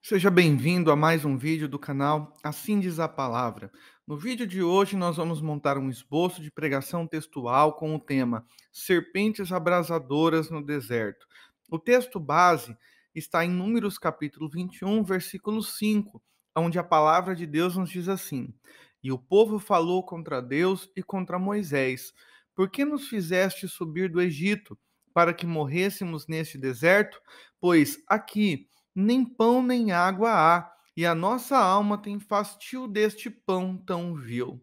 Seja bem-vindo a mais um vídeo do canal Assim Diz a Palavra. No vídeo de hoje, nós vamos montar um esboço de pregação textual com o tema Serpentes Abrasadoras no Deserto. O texto base está em Números capítulo 21, versículo 5, onde a palavra de Deus nos diz assim: E o povo falou contra Deus e contra Moisés: Por que nos fizeste subir do Egito, para que morrêssemos neste deserto? Pois aqui nem pão nem água há, e a nossa alma tem fastio deste pão tão vil.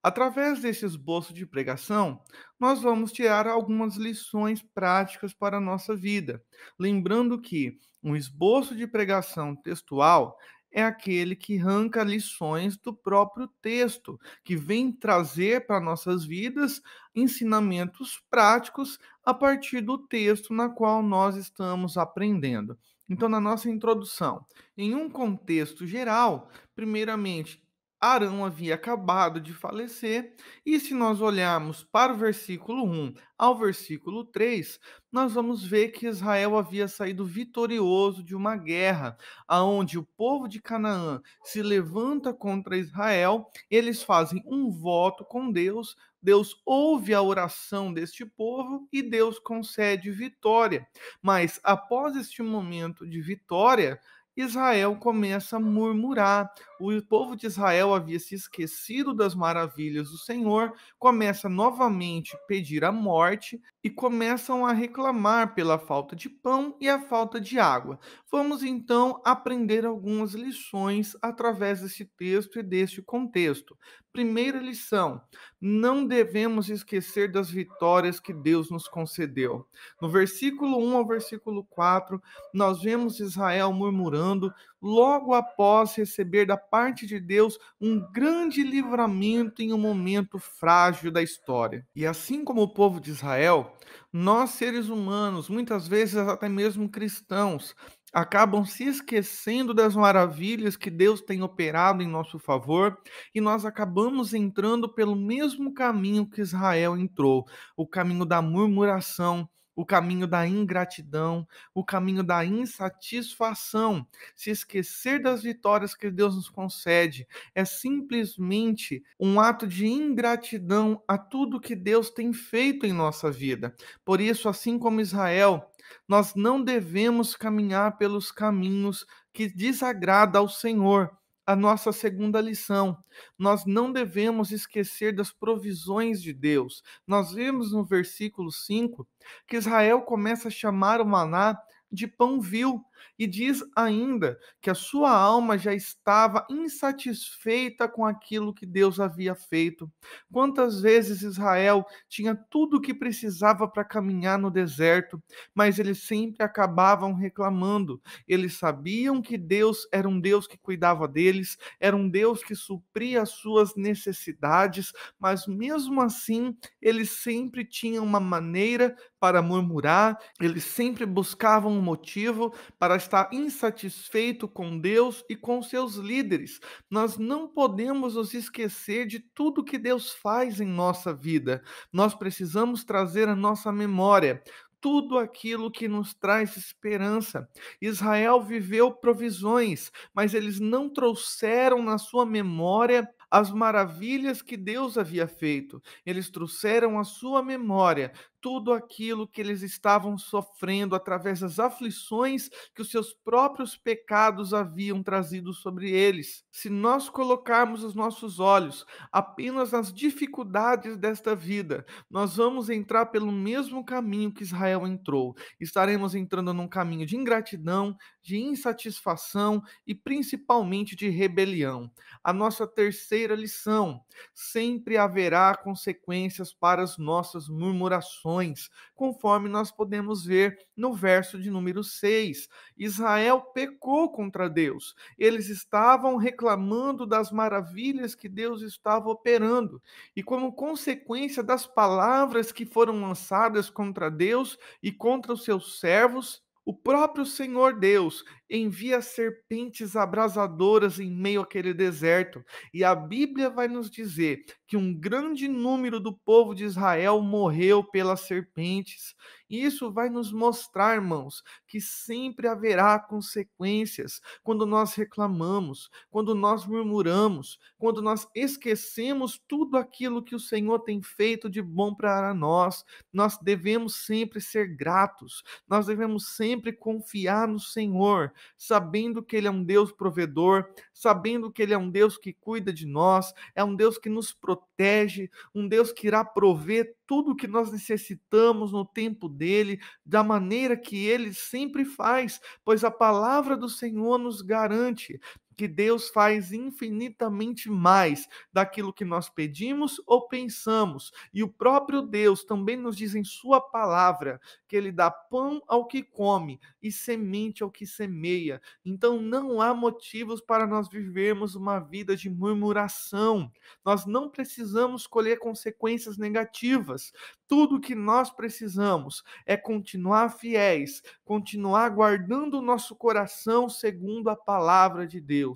Através desse esboço de pregação, nós vamos tirar algumas lições práticas para a nossa vida. Lembrando que um esboço de pregação textual é aquele que arranca lições do próprio texto, que vem trazer para nossas vidas ensinamentos práticos a partir do texto na qual nós estamos aprendendo. Então, na nossa introdução, em um contexto geral, primeiramente, Arão havia acabado de falecer, e se nós olharmos para o versículo 1 ao versículo 3, nós vamos ver que Israel havia saído vitorioso de uma guerra, aonde o povo de Canaã se levanta contra Israel, eles fazem um voto com Deus, Deus ouve a oração deste povo e Deus concede vitória. Mas após este momento de vitória, Israel começa a murmurar. O povo de Israel havia se esquecido das maravilhas do Senhor, começa novamente a pedir a morte e começam a reclamar pela falta de pão e a falta de água. Vamos então aprender algumas lições através desse texto e deste contexto. Primeira lição: não devemos esquecer das vitórias que Deus nos concedeu. No versículo 1 ao versículo 4, nós vemos Israel murmurando logo após receber da parte de Deus um grande livramento em um momento frágil da história. E assim como o povo de Israel, nós seres humanos, muitas vezes até mesmo cristãos, acabam se esquecendo das maravilhas que Deus tem operado em nosso favor e nós acabamos entrando pelo mesmo caminho que Israel entrou, o caminho da murmuração, o caminho da ingratidão, o caminho da insatisfação. Se esquecer das vitórias que Deus nos concede é simplesmente um ato de ingratidão a tudo que Deus tem feito em nossa vida. Por isso, assim como Israel, nós não devemos caminhar pelos caminhos que desagrada ao Senhor. A nossa segunda lição: nós não devemos esquecer das provisões de Deus. Nós vemos no versículo 5 que Israel começa a chamar o maná de pão vil e diz ainda que a sua alma já estava insatisfeita com aquilo que Deus havia feito. Quantas vezes Israel tinha tudo o que precisava para caminhar no deserto, mas eles sempre acabavam reclamando. Eles sabiam que Deus era um Deus que cuidava deles, era um Deus que supria as suas necessidades, mas mesmo assim, eles sempre tinham uma maneira para murmurar, eles sempre buscavam um motivo para estar insatisfeito com Deus e com seus líderes. Nós não podemos nos esquecer de tudo que Deus faz em nossa vida. Nós precisamos trazer à nossa memória tudo aquilo que nos traz esperança. Israel viveu provisões, mas eles não trouxeram na sua memória as maravilhas que Deus havia feito. Eles trouxeram à sua memória tudo aquilo que eles estavam sofrendo através das aflições que os seus próprios pecados haviam trazido sobre eles. Se nós colocarmos os nossos olhos apenas nas dificuldades desta vida, nós vamos entrar pelo mesmo caminho que Israel entrou. Estaremos entrando num caminho de ingratidão, de insatisfação e principalmente de rebelião. A nossa terceira lição: sempre haverá consequências para as nossas murmurações, conforme nós podemos ver no verso de número 6. Israel pecou contra Deus. Eles estavam reclamando das maravilhas que Deus estava operando. E como consequência das palavras que foram lançadas contra Deus e contra os seus servos, o próprio Senhor Deus, envia serpentes abrasadoras em meio àquele deserto. E a Bíblia vai nos dizer que um grande número do povo de Israel morreu pelas serpentes. E isso vai nos mostrar, irmãos, que sempre haverá consequências quando nós reclamamos, quando nós murmuramos, quando nós esquecemos tudo aquilo que o Senhor tem feito de bom para nós. Nós devemos sempre ser gratos, nós devemos sempre confiar no Senhor, sabendo que Ele é um Deus provedor, sabendo que Ele é um Deus que cuida de nós, é um Deus que nos protege, um Deus que irá prover tudo o que nós necessitamos no tempo dele, da maneira que Ele sempre faz, pois a palavra do Senhor nos garante que Deus faz infinitamente mais daquilo que nós pedimos ou pensamos. E o próprio Deus também nos diz em Sua palavra que Ele dá pão ao que come e semente ao que semeia. Então não há motivos para nós vivermos uma vida de murmuração. Nós não precisamos colher consequências negativas. Tudo o que nós precisamos é continuar fiéis, continuar guardando o nosso coração segundo a palavra de Deus.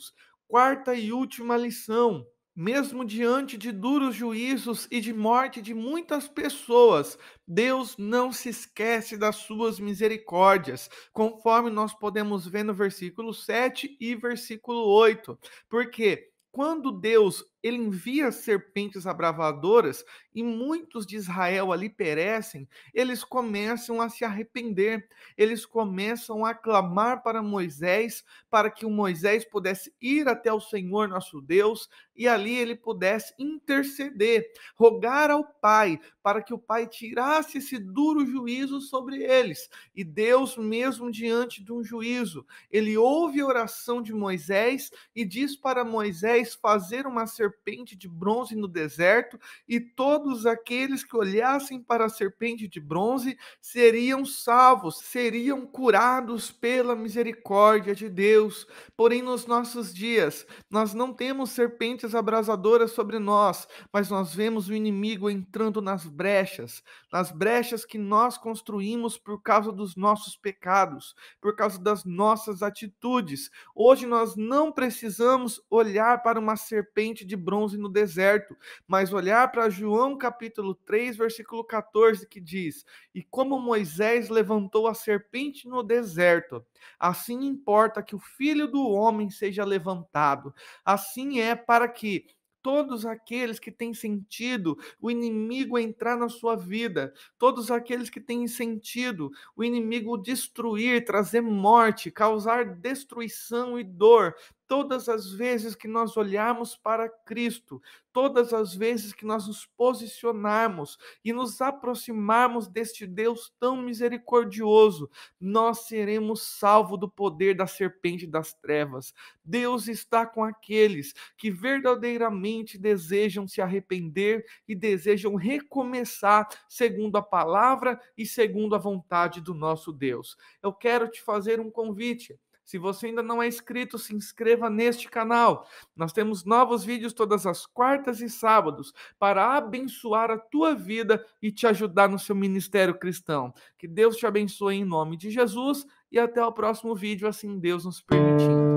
Quarta e última lição. Mesmo diante de duros juízos e de morte de muitas pessoas, Deus não se esquece das suas misericórdias, conforme nós podemos ver no versículo 7 e versículo 8. Porque quando Deus ele envia serpentes abravadoras e muitos de Israel ali perecem, eles começam a se arrepender, eles começam a clamar para Moisés, para que o Moisés pudesse ir até o Senhor nosso Deus e ali ele pudesse interceder, rogar ao Pai, para que o Pai tirasse esse duro juízo sobre eles. E Deus, mesmo diante de um juízo, ele ouve a oração de Moisés e diz para Moisés fazer uma serpente de bronze no deserto, e todos aqueles que olhassem para a serpente de bronze seriam salvos, seriam curados pela misericórdia de Deus. Porém, nos nossos dias, nós não temos serpentes abrasadoras sobre nós, mas nós vemos o inimigo entrando nas brechas que nós construímos por causa dos nossos pecados, por causa das nossas atitudes. Hoje nós não precisamos olhar para uma serpente de bronze no deserto, mas olhar para João capítulo 3, versículo 14, que diz: "E como Moisés levantou a serpente no deserto, assim importa que o Filho do homem seja levantado. Assim é para que todos aqueles que têm sentido o inimigo entrar na sua vida, todos aqueles que têm sentido o inimigo destruir, trazer morte, causar destruição e dor, todas as vezes que nós olharmos para Cristo, todas as vezes que nós nos posicionarmos e nos aproximarmos deste Deus tão misericordioso, nós seremos salvos do poder da serpente das trevas. Deus está com aqueles que verdadeiramente desejam se arrepender e desejam recomeçar segundo a palavra e segundo a vontade do nosso Deus. Eu quero te fazer um convite. Se você ainda não é inscrito, se inscreva neste canal. Nós temos novos vídeos todas as quartas e sábados para abençoar a tua vida e te ajudar no seu ministério cristão. Que Deus te abençoe em nome de Jesus e até o próximo vídeo, assim Deus nos permitindo.